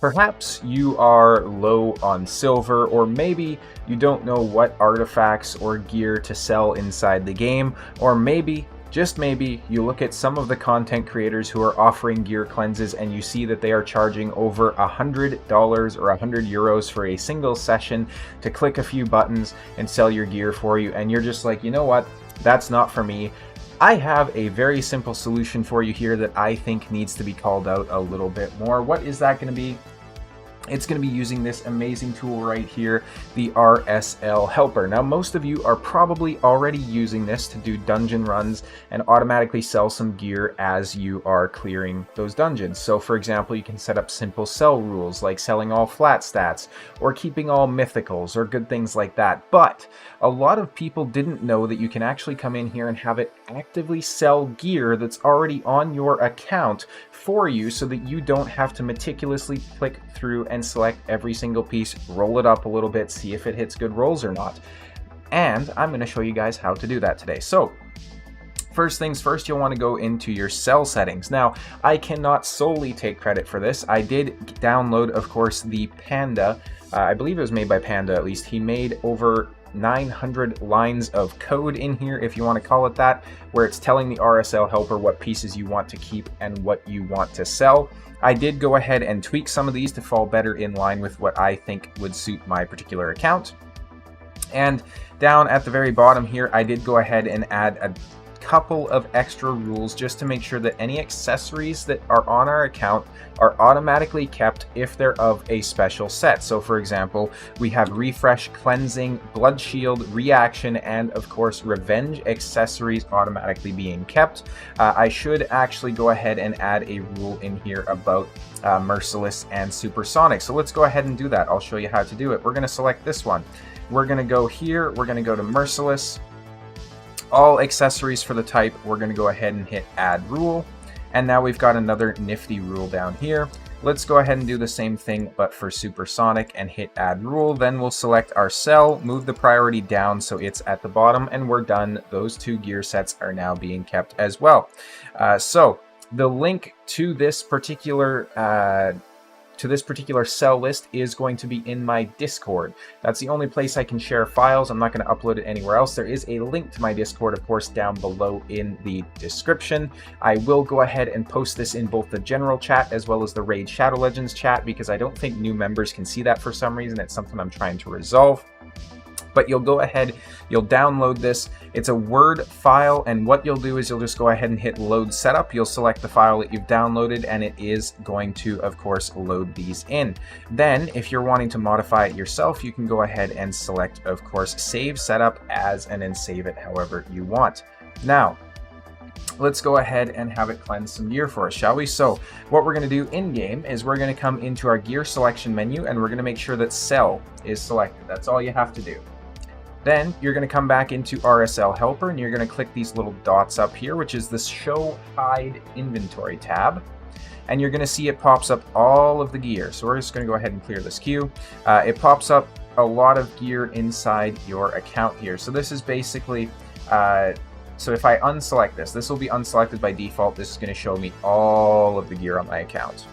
Perhaps you are low on silver, or maybe you don't know what artifacts or gear to sell inside the game, or maybe, just maybe, you look at some of the content creators who are offering gear cleanses and you see that they are charging over $100 or €100 for a single session to click a few buttons and sell your gear for you, and you're just like, you know what, that's not for me. I have a very simple solution for you here that I think needs to be called out a little bit more. What is that going to be? It's going to be using this amazing tool right here, the RSL helper. Now, most of you are probably already using this to do dungeon runs and automatically sell some gear as you are clearing those dungeons. So for example, you can set up simple sell rules like selling all flat stats or keeping all mythicals or good things like that. But a lot of people didn't know that you can actually come in here and have it actively sell gear that's already on your account for you, so that you don't have to meticulously click through and select every single piece, roll it up a little bit, see if it hits good rolls or not. And I'm going to show you guys how to do that today. So first things first, you'll want to go into your sell settings. Now, I cannot solely take credit for this. I did download, of course, the Panda. I believe it was made by Panda, at least. He made over 900 lines of code in here, if you want to call it that, where it's telling the RSL helper what pieces you want to keep and what you want to sell. I did go ahead and tweak some of these to fall better in line with what I think would suit my particular account. And down at the very bottom here, I did go ahead and add a couple of extra rules just to make sure that any accessories that are on our account are automatically kept if they're of a special set. So for example, we have refresh, cleansing, blood shield, reaction, and of course revenge accessories automatically being kept. I should actually go ahead and add a rule in here about merciless and supersonic. So let's go ahead and do that. I'll show you how to do it. We're going to select this one. We're going to go here. We're going to go to merciless. All accessories for the type, we're going to go ahead and hit add rule. And now we've got another nifty rule down here. Let's go ahead and do the same thing, but for supersonic, and hit add rule. Then we'll select our cell, move the priority down so it's at the bottom, and we're done. Those two gear sets are now being kept as well. So the link to this particular cell list is going to be in my Discord. That's the only place I can share files. I'm not going to upload it anywhere else. There is a link to my Discord, of course, down below in the description. I will go ahead and post this in both the general chat as well as the Raid Shadow Legends chat, because I don't think new members can see that for some reason. It's something I'm trying to resolve. But you'll go ahead, you'll download this. It's a Word file, and what you'll do is you'll just go ahead and hit load setup. You'll select the file that you've downloaded, and it is going to, of course, load these in. Then, if you're wanting to modify it yourself, you can go ahead and select, of course, save setup as, and then save it however you want. Now, let's go ahead and have it cleanse some gear for us, shall we? So what we're going to do in game is we're going to come into our gear selection menu, and we're going to make sure that sell is selected. That's all you have to do. Then you're going to come back into RSL helper, and you're going to click these little dots up here, which is the show hide inventory tab. And you're going to see it pops up all of the gear. So we're just going to go ahead and clear this queue. It pops up a lot of gear inside your account here. So this is basically, so if I unselect this, this will be unselected by default. This is going to show me all of the gear on my account.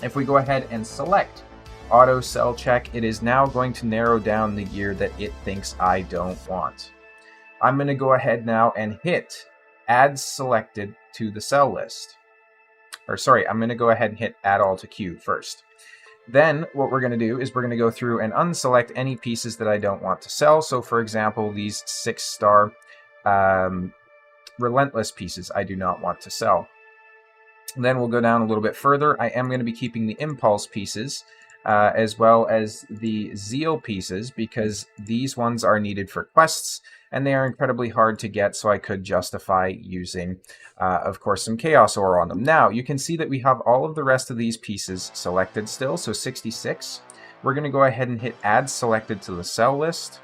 If we go ahead and select auto sell check, it is now going to narrow down the gear that it thinks I don't want. I'm going to go ahead now and hit add selected to the sell list. Or sorry, I'm going to go ahead and hit add all to queue first. Then what we're going to do is we're going to go through and unselect any pieces that I don't want to sell. So for example, these 6-star relentless pieces I do not want to sell. Then we'll go down a little bit further. I am going to be keeping the impulse pieces as well as the zeal pieces, because these ones are needed for quests and they are incredibly hard to get, so I could justify using of course some chaos ore on them. Now you can see that we have all of the rest of these pieces selected still, so 66. We're going to go ahead and hit add selected to the sell list,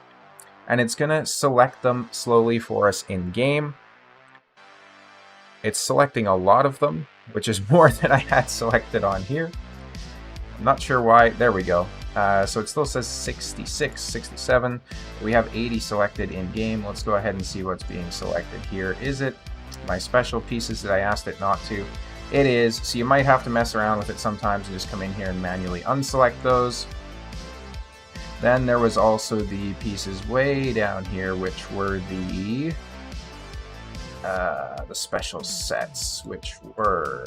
and it's going to select them slowly for us in game. It's selecting a lot of them, which is more than I had selected on here. I'm not sure why. There we go. So it still says 66, 67. We have 80 selected in game. Let's go ahead and see what's being selected here. Is it my special pieces that I asked it not to? It is, so you might have to mess around with it sometimes and just come in here and manually unselect those. Then there was also the pieces way down here, which were the special sets, which were...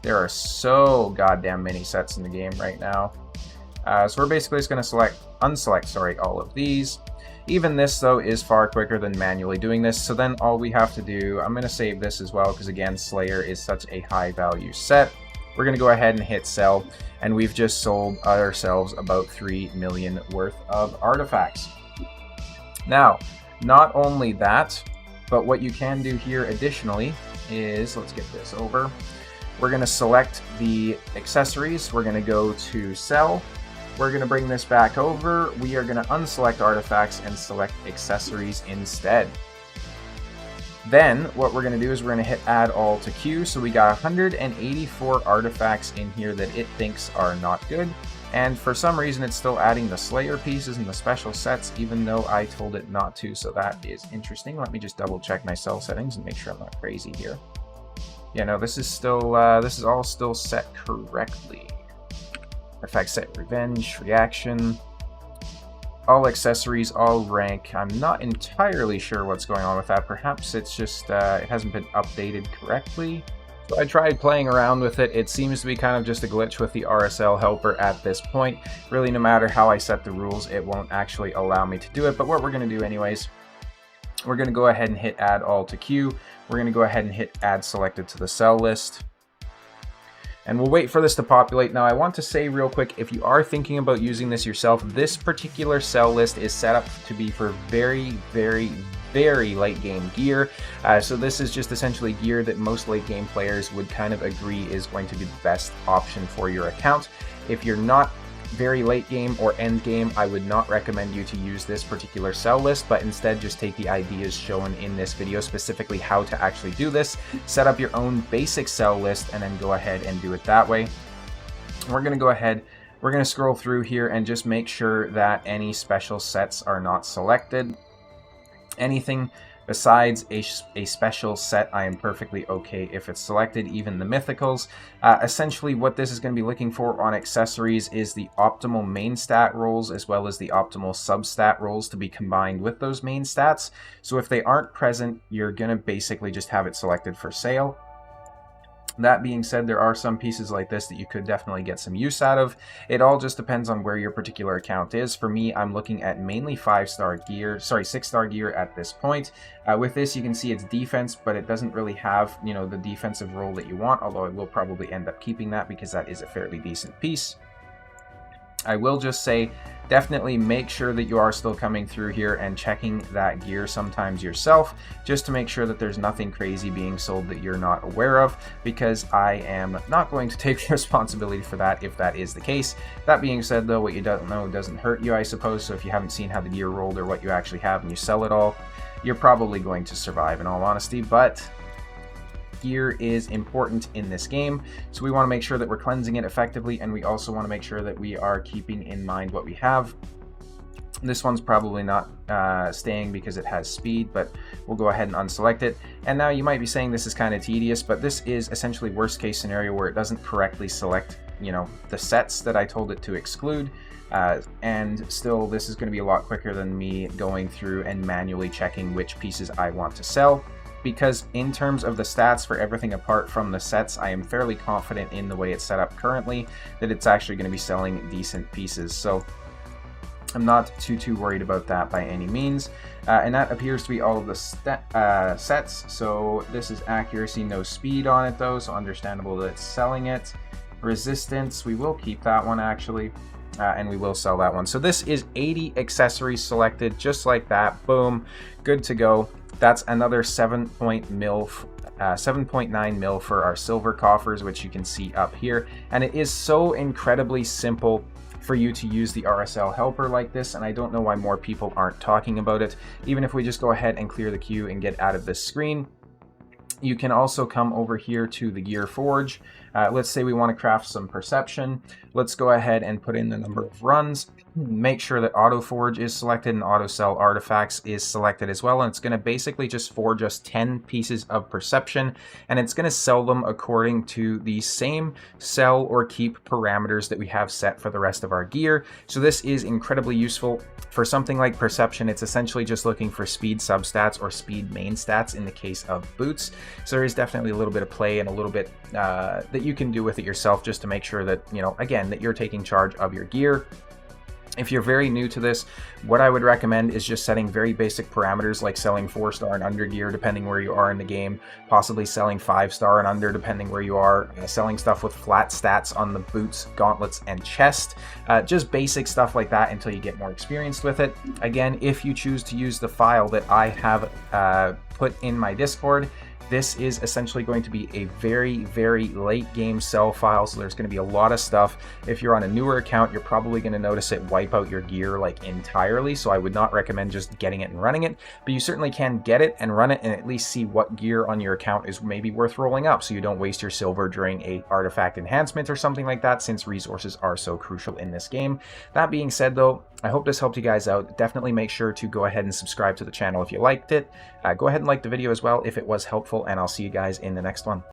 There are so goddamn many sets in the game right now. So we're basically just going to unselect all of these. Even this, though, is far quicker than manually doing this. So then all we have to do, I'm going to save this as well, because again, Slayer is such a high value set. We're going to go ahead and hit sell, and we've just sold ourselves about 3 million worth of artifacts. Now, not only that, but what you can do here additionally is, let's get this over. We're going to select the accessories. We're going to go to sell. We're going to bring this back over. We are going to unselect artifacts and select accessories instead. Then what we're going to do is we're going to hit add all to queue. So we got 184 artifacts in here that it thinks are not good. And for some reason it's still adding the Slayer pieces and the special sets, even though I told it not to. So that is interesting. Let me just double check my sell settings and make sure I'm not crazy here. Yeah, no, this is still, this is all still set correctly. Effect set revenge, reaction, all accessories, all rank. I'm not entirely sure what's going on with that. Perhaps it's just, it hasn't been updated correctly. So I tried playing around with it. It seems to be kind of just a glitch with the RSL helper at this point. Really, no matter how I set the rules, it won't actually allow me to do it. But what we're going to do anyways, we're going to go ahead and hit add all to queue. We're going to go ahead and hit add selected to the sell list. And we'll wait for this to populate. Now, I want to say real quick, if you are thinking about using this yourself, this particular sell list is set up to be for very, very, very late game gear. So this is just essentially gear that most late game players would kind of agree is going to be the best option for your account. If you're not very late game or end game, I would not recommend you to use this particular sell list, but instead just take the ideas shown in this video, specifically how to actually do this. Set up your own basic sell list and then go ahead and do it that way. We're going to go ahead, we're going to scroll through here and just make sure that any special sets are not selected. Anything besides a special set, I am perfectly okay if it's selected, even the mythicals. Essentially, what this is going to be looking for on accessories is the optimal main stat rolls as well as the optimal substat rolls to be combined with those main stats. So if they aren't present, you're going to basically just have it selected for sale. That being said, there are some pieces like this that you could definitely get some use out of. It all just depends on where your particular account is. For me, I'm looking at mainly 6-star gear at this point. With this, you can see it's defense, but it doesn't really have, you know, the defensive role that you want, although I will probably end up keeping that because that is a fairly decent piece. I will just say, definitely make sure that you are still coming through here and checking that gear sometimes yourself, just to make sure that there's nothing crazy being sold that you're not aware of, because I am not going to take responsibility for that if that is the case. That being said, though, what you don't know doesn't hurt you, I suppose, so if you haven't seen how the gear rolled or what you actually have and you sell it all, you're probably going to survive in all honesty, but gear is important in this game, so we want to make sure that we're cleansing it effectively, and we also want to make sure that we are keeping in mind what we have. This one's probably not staying because it has speed, but we'll go ahead and unselect it. And now you might be saying this is kind of tedious, but this is essentially worst case scenario where it doesn't correctly select, you know, the sets that I told it to exclude. And still, this is going to be a lot quicker than me going through and manually checking which pieces I want to sell. Because in terms of the stats for everything apart from the sets, I am fairly confident in the way it's set up currently that it's actually going to be selling decent pieces. So I'm not too worried about that by any means. And that appears to be all of the sets. So this is accuracy, no speed on it though, so understandable that it's selling it. Resistance, we will keep that one actually. And we will sell that one. So this is 80 accessories selected, just like that. Boom, good to go. That's another 7.9 mil for our silver coffers, which you can see up here. And it is so incredibly simple for you to use the RSL helper like this, and I don't know why more people aren't talking about it. Even if we just go ahead and clear the queue and get out of this screen, you can also come over here to the Gear Forge. Let's say we want to craft some perception. Let's go ahead and put in the number of runs. Make sure that auto forge is selected and auto sell artifacts is selected as well, and it's going to basically just forge us 10 pieces of perception, and it's going to sell them according to the same sell or keep parameters that we have set for the rest of our gear. So this is incredibly useful. For something like perception, it's essentially just looking for speed substats or speed main stats in the case of boots. So there is definitely a little bit of play and a little bit that you can do with it yourself, just to make sure that, you know, again, that you're taking charge of your gear. If you're very new to this, what I would recommend is just setting very basic parameters, like selling 4-star and under gear depending where you are in the game, possibly selling 5-star and under depending where you are, selling stuff with flat stats on the boots, gauntlets, and chest. Just basic stuff like that until you get more experienced with it. Again, if you choose to use the file that I have put in my Discord, this is essentially going to be a very, very late game sell file, so there's going to be a lot of stuff. If you're on a newer account, you're probably going to notice it wipe out your gear like entirely, so I would not recommend just getting it and running it, but you certainly can get it and run it and at least see what gear on your account is maybe worth rolling up, so you don't waste your silver during a artifact enhancement or something like that, since resources are so crucial in this game. That being said though, I hope this helped you guys out. Definitely make sure to go ahead and subscribe to the channel if you liked it. Go ahead and like the video as well if it was helpful, and I'll see you guys in the next one.